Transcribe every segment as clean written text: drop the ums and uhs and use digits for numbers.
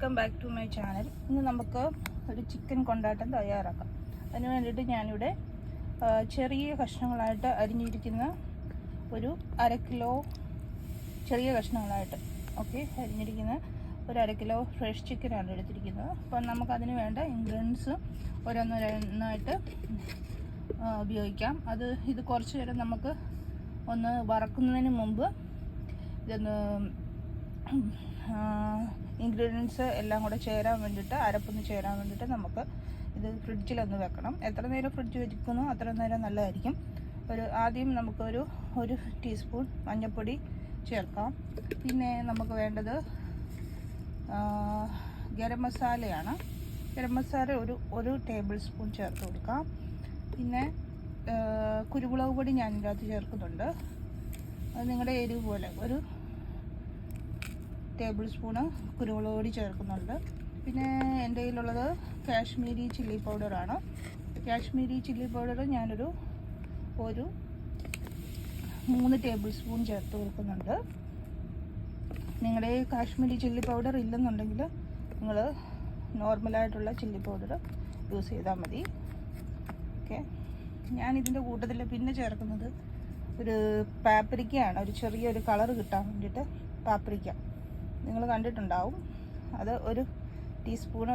Welcome back to my channel. ഇന്ന് നമുക്ക് ഒരു ചിക്കൻ കൊണ്ടാട്ടം തയ്യാറാക്കാം. അതിന് വേണ്ടിയിട്ട് ഞാനിവിടെ ചെറിയ കഷ്ണങ്ങളായിട്ട് അരിഞ്ഞിരിക്കുന്ന ഒരു 1/2 കിലോ ചെറിയ കഷ്ണങ്ങളായിട്ട് അരിഞ്ഞിരിക്കുന്ന ഒരു 1/2 കിലോ ഫ്രഷ് ചിക്കനാണ് എടുത്തിരിക്കുന്നത്. അപ്പം നമുക്കതിന് വേണ്ട ഇൻഗ്രീഡിയൻസ് ഓരോന്നോരോന്നായിട്ട് ഉപയോഗിക്കാം. ഇത് കുറച്ച് നേരം നമുക്ക് ഒന്ന് വറക്കുന്നതിന് മുമ്പ് ഇതൊന്ന് ഇൻഗ്രീഡിയൻസ് എല്ലാം കൂടെ ചേരാൻ വേണ്ടിയിട്ട് അരപ്പൊന്ന് ചേരാൻ വേണ്ടിയിട്ട് നമുക്ക് ഇത് ഫ്രിഡ്ജിലൊന്ന് വെക്കണം. എത്ര നേരം ഫ്രിഡ്ജ് വെക്കുന്നു അത്ര നേരം നല്ലതായിരിക്കും. ആദ്യം നമുക്കൊരു 1 ടീസ്പൂൺ മഞ്ഞൾപ്പൊടി ചേർക്കാം. പിന്നെ നമുക്ക് വേണ്ടത് ഗരം മസാലയാണ്. ഗരം മസാല ഒരു ടേബിൾ സ്പൂൺ ചേർത്ത് കൊടുക്കാം. പിന്നെ കുരുമുളക് പൊടി ഞാൻ ഇതിനകത്ത് ചേർക്കുന്നുണ്ട്. അത് നിങ്ങളുടെ എരിവ് പോലെ ഒരു ടേബിൾ സ്പൂണ് കുരുമുളക് പൊടി ചേർക്കുന്നുണ്ട്. പിന്നെ എൻ്റെ കയ്യിലുള്ളത് കാശ്മീരി ചില്ലി പൗഡറാണ്. കാശ്മീരി ചില്ലി പൗഡർ ഞാനൊരു 3 ടേബിൾ സ്പൂൺ ചേർത്ത് കൊടുക്കുന്നുണ്ട്. നിങ്ങളുടെ കാശ്മീരി ചില്ലി പൗഡർ ഇല്ലെന്നുണ്ടെങ്കിൽ നിങ്ങൾ നോർമലായിട്ടുള്ള ചില്ലി പൗഡർ യൂസ് ചെയ്താൽ മതി. ഞാനിതിൻ്റെ കൂട്ടത്തിൽ പിന്നെ ചേർക്കുന്നത് ഒരു പാപ്രിക്കയാണ്. ഒരു ചെറിയൊരു കളർ കിട്ടാൻ വേണ്ടിയിട്ട് പാപ്രിക്ക നിങ്ങൾ കണ്ടിട്ടുണ്ടാവും. അത് 1 ടീസ്പൂണ്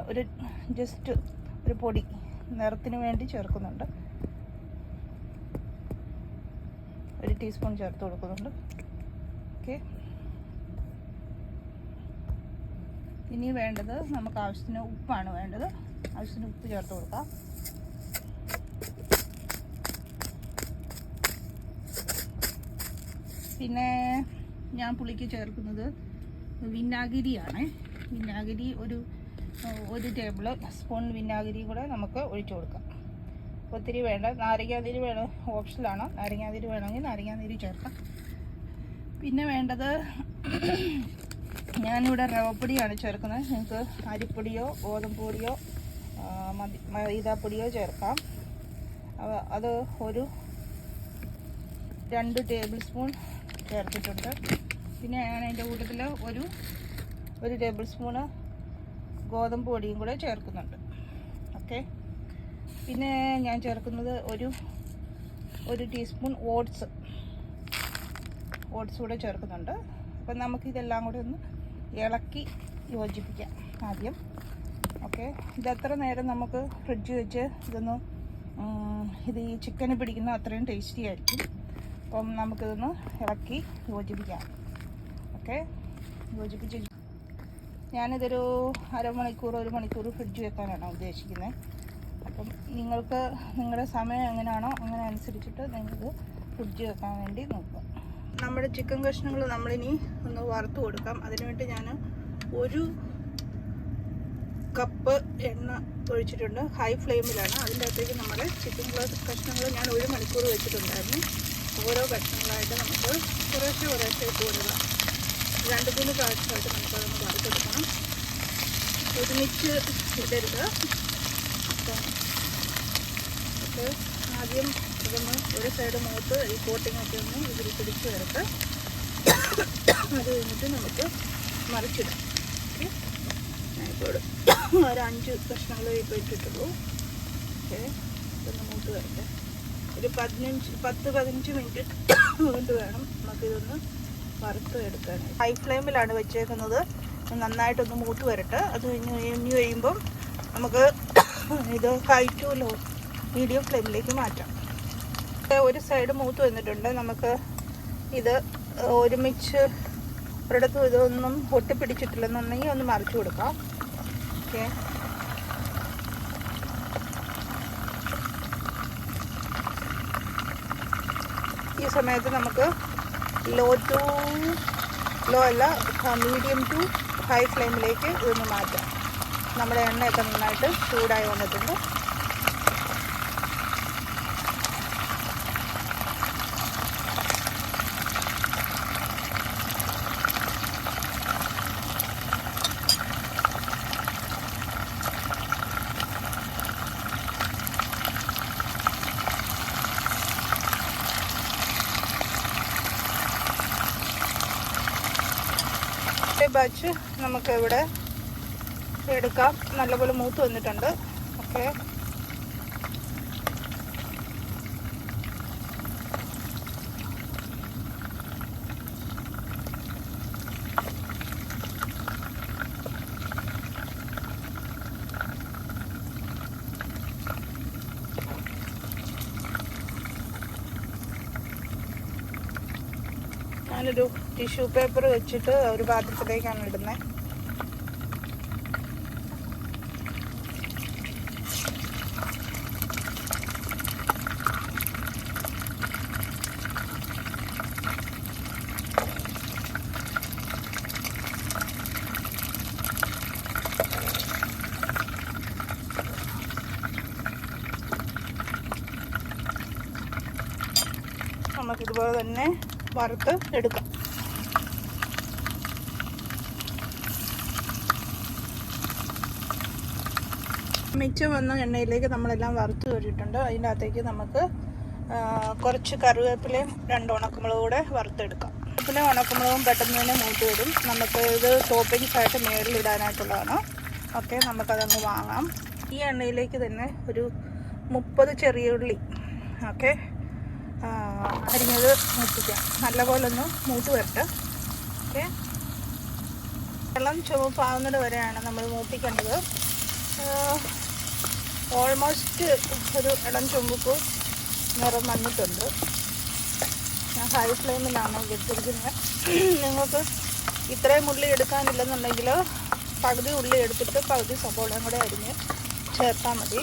ജസ്റ്റ് ഒരു പൊടി നിറത്തിന് വേണ്ടി ചേർക്കുന്നുണ്ട്. 1 ടീസ്പൂൺ ചേർത്ത് കൊടുക്കുന്നുണ്ട്. ഇനി വേണ്ടത് നമുക്ക് ആവശ്യത്തിന് ഉപ്പാണ് വേണ്ടത്. ആവശ്യത്തിന് ഉപ്പ് ചേർത്ത് കൊടുക്കാം. പിന്നെ ഞാൻ പുളിക്ക് ചേർക്കുന്നത് വിനാഗിരിയാണ്. വിനാഗിരി ഒരു ടേബിൾ സ്പൂൺ വിനാഗിരി കൂടെ നമുക്ക് ഒഴിച്ചു കൊടുക്കാം. ഒത്തിരി വേണ്ട. നാരങ്ങാനീര് വേണം, ഓപ്ഷനിലാണ്. നാരങ്ങാനീര് വേണമെങ്കിൽ നാരങ്ങാനീര് ചേർക്കാം. പിന്നെ വേണ്ടത് ഞാനിവിടെ റവപ്പൊടിയാണ് ചേർക്കുന്നത്. നിങ്ങൾക്ക് അരിപ്പൊടിയോ ഗോതമ്പ് പൊടിയോ മൈദാപ്പൊടിയോ ചേർക്കാം. അത് 2 ടേബിൾ സ്പൂൺ ചേർത്തിട്ടുണ്ട്. പിന്നെ ഞാൻ അതിൻ്റെ കൂട്ടത്തിൽ ഒരു ടേബിൾ സ്പൂണ് ഗോതമ്പ് പൊടിയും കൂടെ ചേർക്കുന്നുണ്ട്. പിന്നെ ഞാൻ ചേർക്കുന്നത് ഒരു ടീസ്പൂൺ ഓട്സ് കൂടെ ചേർക്കുന്നുണ്ട്. അപ്പം നമുക്കിതെല്ലാം കൂടെ ഒന്ന് ഇളക്കി യോജിപ്പിക്കാം ആദ്യം. ഇതെത്ര നേരം നമുക്ക് ഫ്രിഡ്ജ് വെച്ച് ഇത് ഈ ചിക്കന് പിടിക്കുന്ന അത്രയും ടേസ്റ്റി ആയിരിക്കും. അപ്പം നമുക്കിതൊന്ന് ഇളക്കി യോജിപ്പിക്കാം. യോജിപ്പിച്ച് ഞാനിതൊരു 1/2 മണിക്കൂർ 1 മണിക്കൂർ ഫ്രിഡ്ജ് വെക്കാനാണ് ഉദ്ദേശിക്കുന്നത്. അപ്പം നിങ്ങൾക്ക് നിങ്ങളുടെ സമയം എങ്ങനെയാണോ അങ്ങനെ അനുസരിച്ചിട്ട് നിങ്ങൾക്ക് ഫ്രിഡ്ജ് വെക്കാൻ വേണ്ടി നോക്കുക. നമ്മുടെ ചിക്കൻ കഷ്ണങ്ങൾ നമ്മളിനി ഒന്ന് വറുത്ത് കൊടുക്കാം. അതിനുവേണ്ടി ഞാൻ 1 കപ്പ് എണ്ണ ഒഴിച്ചിട്ടുണ്ട്. ഹൈ ഫ്ലെയിമിലാണ്. അതിൻ്റെ അകത്തേക്ക് നമ്മുടെ ചിക്കൻ കഷ്ണങ്ങൾ ഞാൻ 1 മണിക്കൂർ വെച്ചിട്ടുണ്ടായിരുന്നു. ഓരോ കഷ്ണങ്ങളായിട്ട് നമുക്ക് കുറേശ്ശെ ഇട്ട് കൊടുക്കാം. 2-3 പ്രാവശ്യമായിട്ട് നമുക്കതൊന്ന് വറുത്തെടുക്കണം. ഒരുമിച്ച് ഇടരുത്. ആദ്യം ഇതൊന്ന് ഒരു സൈഡ് മൂത്ത് ഈ കോട്ടിങ്ങൊക്കെ ഒന്ന് ഇതിൽ പിടിച്ച് വരട്ടെ. അത് കഴിഞ്ഞിട്ട് നമുക്ക് മറിച്ചിടാം. ഞാനിപ്പോൾ ഒരു 5 കഷ്ണങ്ങൾ ഇപ്പോൾ ഇട്ടിട്ടുള്ളൂ. ഇതൊന്ന് മൂത്ത് വരട്ടെ. ഒരു 10-15 മിനിറ്റ് കൊണ്ട് വേണം നമുക്കിതൊന്ന് വറുത്ത് എടുക്കാൻ. ഹൈ ഫ്ലെയിമിലാണ് വെച്ചേക്കുന്നത്. നന്നായിട്ടൊന്ന് മൂത്ത് വരട്ടെ. അത് കഴിഞ്ഞ് കഴിയുമ്പം നമുക്ക് ഇത് ഹൈ ടു ലോ മീഡിയം ഫ്ലെയിമിലേക്ക് മാറ്റാം. ഒരു സൈഡ് മൂത്ത് വന്നിട്ടുണ്ട്. നമുക്ക് ഇത് ഒരുമിച്ച് ഒരിടത്തും ഇതൊന്നും ഒട്ടിപ്പിടിച്ചിട്ടില്ലെന്നുണ്ടെങ്കിൽ ഒന്ന് മറിച്ച് കൊടുക്കാം. ഈ സമയത്ത് നമുക്ക് മീഡിയം ടു ഹൈ ഫ്ലെയിമിലേക്ക് ഇതൊന്ന് മാറ്റാം. നമ്മുടെ എണ്ണയൊക്കെ നന്നായിട്ട് ചൂടായി വന്നിട്ടുണ്ട്. ബാച്ച് നമുക്കിവിടെ എടുക്കാം. നല്ലപോലെ മൂത്ത് വന്നിട്ടുണ്ട്. ഓക്കെ, ഞാനൊരു ടിഷ്യൂ പേപ്പർ വെച്ചിട്ട് ഒരു പാത്രത്തിലേക്കാണ് ഇടുന്നത്. നമുക്കിതുപോലെ തന്നെ വറുത്ത് എടുക്കാം. മിച്ചം വന്ന എണ്ണയിലേക്ക് നമ്മളെല്ലാം വറുത്ത് കോരിയിട്ടുണ്ട്. അതിൻ്റെ അകത്തേക്ക് നമുക്ക് കുറച്ച് കറിവേപ്പിലയും 2 ഉണക്കമുളകും കൂടെ വറുത്തെടുക്കാം. പിന്നെ ഉണക്കമുളകും പെട്ടെന്ന് തന്നെ മൂത്ത് വരും. നമുക്ക് ഇത് ടോപ്പിങ്സ് ആയിട്ട് മേളിലിടാനായിട്ടുള്ളതാണ്. ഓക്കെ, നമുക്കതങ്ങ് വാങ്ങാം. ഈ എണ്ണയിലേക്ക് തന്നെ ഒരു 30 ചെറിയ ഉള്ളി ഓക്കെ അരിഞ്ഞത് മൂപ്പിക്കാം. നല്ലപോലെ ഒന്ന് മൂത്ത് വരട്ടെ. ഓക്കെ, വെള്ളം ചുവപ്പാവുന്നത് വരെയാണ് നമ്മൾ മൂപ്പിക്കേണ്ടത്. ഓൾമോസ്റ്റ് ഒരു ഇളം ചുവപ്പ് നിറം വന്നിട്ടുണ്ട്. ഞാൻ ഹൈ ഫ്ലെയിമിലാണ് എടുത്തിരിക്കുന്നത്. നിങ്ങൾക്ക് ഇത്രയും ഉള്ളി എടുക്കാനില്ലെന്നുണ്ടെങ്കിൽ പകുതി ഉള്ളി എടുത്തിട്ട് പകുതി സവോളയും കൂടെ അരിഞ്ഞ് ചേർത്താൽ മതി.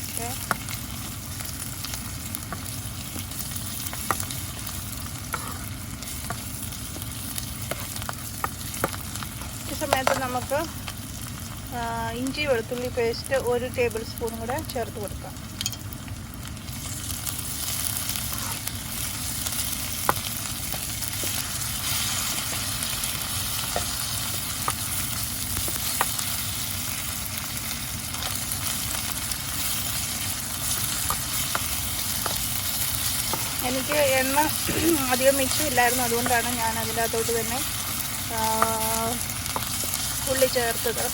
ഓക്കെ, ഈ സമയത്ത് നമുക്ക് ഇഞ്ചി വെളുത്തുള്ളി പേസ്റ്റ് 1 ടേബിൾ സ്പൂൺ കൂടെ ചേർത്ത് കൊടുക്കാം. എനിക്ക് എണ്ണ അധികം മിച്ചമില്ലായിരുന്നു, അതുകൊണ്ടാണ് ഞാൻ അതിനകത്തോട്ട് തന്നെ ഉള്ളി ചേർത്തത്.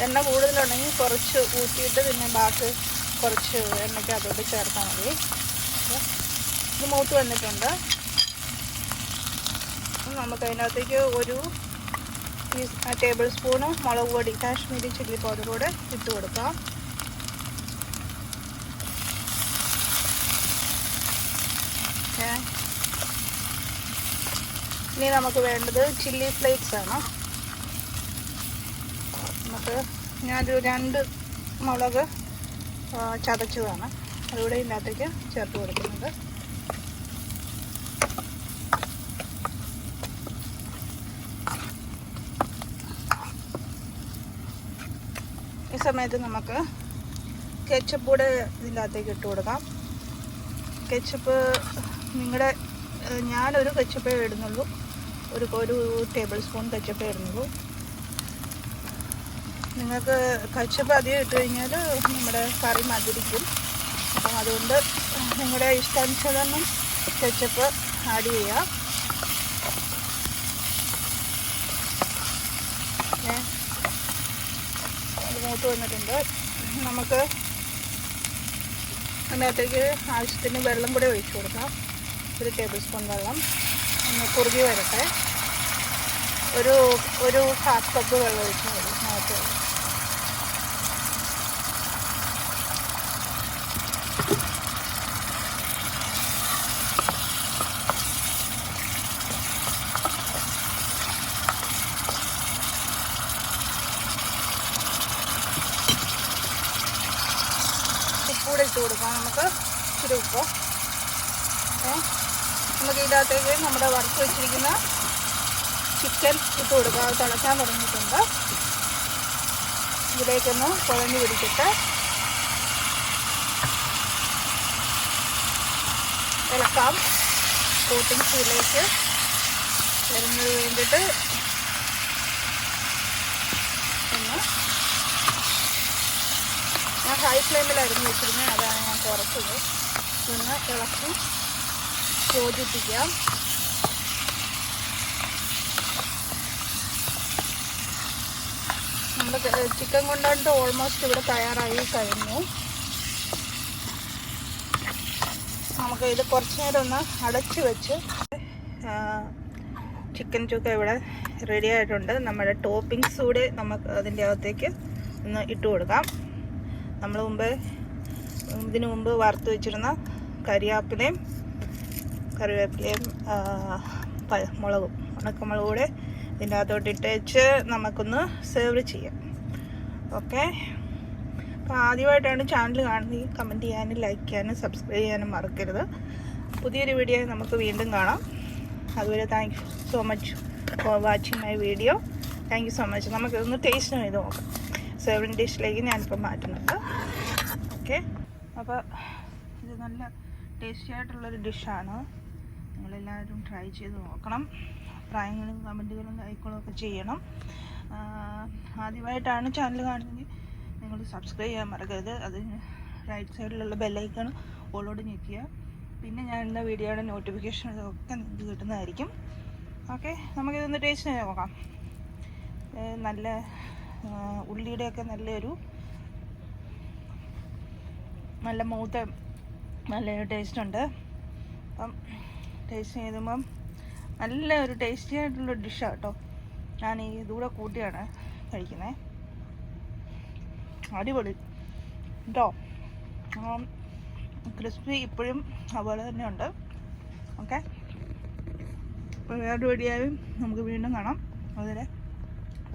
എണ്ണ കൂടുതലുണ്ടെങ്കിൽ കുറച്ച് ഊറ്റിയിട്ട് പിന്നെ ബാക്കി കുറച്ച് എണ്ണയ്ക്ക് അതോട്ട് ചേർത്താൽ മതി. ഇത് മൂത്ത് വന്നിട്ടുണ്ട്. നമുക്ക് അതിനകത്തേക്ക് 1 ടേബിൾ സ്പൂണ് മുളക് പൊടി, കാശ്മീരി ചില്ലി പൗഡർ കൂടെ ഇട്ട് കൊടുക്കാം. ഇനി നമുക്ക് വേണ്ടത് ചില്ലി ഫ്ലേക്സ് ആണ്. ഞാനൊരു 2 മുളക് ചതച്ചതാണ് അതുകൂടെ ഇതിനകത്തേക്ക് ചേർത്ത് കൊടുക്കുന്നത്. ഈ സമയത്ത് നമുക്ക് കെച്ചപ്പ് കൂടെ ഇതിൻ്റെ അകത്തേക്ക് ഇട്ട് കൊടുക്കാം. കെച്ചപ്പ് ഞാനൊരു കെച്ചപ്പേ ഇടുന്നുള്ളൂ. ഒരു ടേബിൾ സ്പൂൺ കെച്ചപ്പേ ഇടുന്നുള്ളൂ. നിങ്ങൾക്ക് കെച്ചപ്പ് അധികം ഇട്ട് കഴിഞ്ഞാൽ നമ്മുടെ കറി മധുരിക്കും. അപ്പം അതുകൊണ്ട് നിങ്ങളുടെ ഇഷ്ടാനുസരണം കെച്ചപ്പ് ആഡ് ചെയ്യുക. ഇത് മൂത്ത് വന്നിട്ടുണ്ട്. നമുക്ക് അതിനകത്തേക്ക് ആവശ്യത്തിന് വെള്ളം കൂടെ ഒഴിച്ചു കൊടുക്കാം. 1 ടേബിൾ സ്പൂൺ വെള്ളം ഒന്ന് കുറുകി വരട്ടെ. ഒരു 1/2 കപ്പ് വെള്ളം ഒഴിച്ചാൽ മതി. അതിനകത്ത് ഉപ്പൂടെ ഇട്ട് കൊടുക്കാം. നമുക്ക് ഇച്ചിരി ഉപ്പ്. നമുക്ക് ഇതിനകത്തേക്ക് നമ്മുടെ വറുത്ത് വെച്ചിരിക്കുന്ന ചിക്കൻ ഇട്ട് കൊടുക്കുക. അത് തിളയ്ക്കാൻ തുടങ്ങിയിട്ടുണ്ട്. ഇതിലേക്കൊന്ന് കുഴഞ്ഞു പിടിച്ചിട്ട് ഇളക്കാം. കോട്ടിങ്സ് ഇതിലേക്ക് വരുന്നത് വേണ്ടിയിട്ട് ഒന്ന് ഞാൻ ഹൈ ഫ്ലെയിമിലായിരുന്നു വെച്ചിരുന്നത്, അതാണ് ഞാൻ കുറച്ചത്. ഒന്ന് ഇളക്കി യോജിപ്പിക്കാം. നമ്മുടെ ചിക്കൻ കൊണ്ടായിട്ട് ഓൾമോസ്റ്റ് ഇവിടെ തയ്യാറായി കഴിഞ്ഞു. നമുക്ക് ഇത് കുറച്ച് നേരം ഒന്ന് അടച്ച് വെച്ച് ചിക്കൻ ചുക്ക ഇവിടെ റെഡി ആയിട്ടുണ്ട്. നമ്മുടെ ടോപ്പിങ്സ് കൂടെ നമുക്ക് അതിൻ്റെ അകത്തേക്ക് ഒന്ന് ഇട്ട് കൊടുക്കാം. നമ്മൾ ഇതിനു മുമ്പ് വറുത്ത് വെച്ചിരുന്ന കറിവേപ്പിലയും മുളകും ഉണക്കമുളകും കൂടെ ഇതിൻ്റെ അകത്തോട്ട് ഇട്ട് വെച്ച് നമുക്കൊന്ന് സെർവ് ചെയ്യാം. ഓക്കെ, അപ്പോൾ ആദ്യമായിട്ടാണ് ചാനൽ കാണുന്നത്, കമൻറ്റ് ചെയ്യാനും ലൈക്ക് ചെയ്യാനും സബ്സ്ക്രൈബ് ചെയ്യാനും മറക്കരുത്. പുതിയൊരു വീഡിയോ നമുക്ക് വീണ്ടും കാണാം. അതുവരെ thank you so much for watching my video. Thank you so much. നമുക്കിതൊന്ന് ടേസ്റ്റ് ചെയ്ത് നോക്കാം. സെർവിങ് ഡിഷിലേക്ക് ഞാനിപ്പോൾ മാറ്റുന്നുണ്ട്. ഓക്കെ, അപ്പോൾ ഇത് നല്ല ടേസ്റ്റി ആയിട്ടുള്ളൊരു ഡിഷാണ്. നിങ്ങളെല്ലാവരും ട്രൈ ചെയ്ത് നോക്കണം. അഭിപ്രായങ്ങളും കമൻറ്റുകളും ലൈക്കുകളും ഒക്കെ ചെയ്യണം. ആദ്യമായിട്ടാണ് ചാനൽ കാണുന്നതെങ്കിൽ നിങ്ങൾ സബ്സ്ക്രൈബ് ചെയ്യാൻ മറക്കരുത്. അതിന് റൈറ്റ് സൈഡിലുള്ള ബെല്ലൈക്കൺ ഓളോട് ഞെക്കുക. പിന്നെ ഞാനിടുന്ന വീഡിയോയുടെ നോട്ടിഫിക്കേഷൻ ഇതൊക്കെ നിങ്ങൾക്ക് കിട്ടുന്നതായിരിക്കും. ഓക്കെ, നമുക്കിതൊന്ന് ടേസ്റ്റ് ചെയ്ത് നോക്കാം. നല്ല ഉള്ളിയുടെയൊക്കെ നല്ല മൂത്ത നല്ലൊരു ടേസ്റ്റ് ഉണ്ട്. അപ്പം ടേസ്റ്റ് ചെയ്തുമ്പം നല്ലൊരു ടേസ്റ്റി ആയിട്ടുള്ള ഡിഷാണ് കേട്ടോ. ഞാൻ ഈ ഇതുകൂടെ കൂട്ടിയാണ് കഴിക്കുന്നത്. അടിപൊളി കേട്ടോ. ക്രിസ്പി ഇപ്പോഴും അതുപോലെ തന്നെ ഉണ്ട്. ഓക്കെ, അപ്പോൾ വേറൊരു വീഡിയോയും നമുക്ക് വീണ്ടും കാണാം. അതുവരെ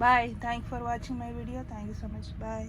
bye. Thank for watching my video. Thank you so much. By.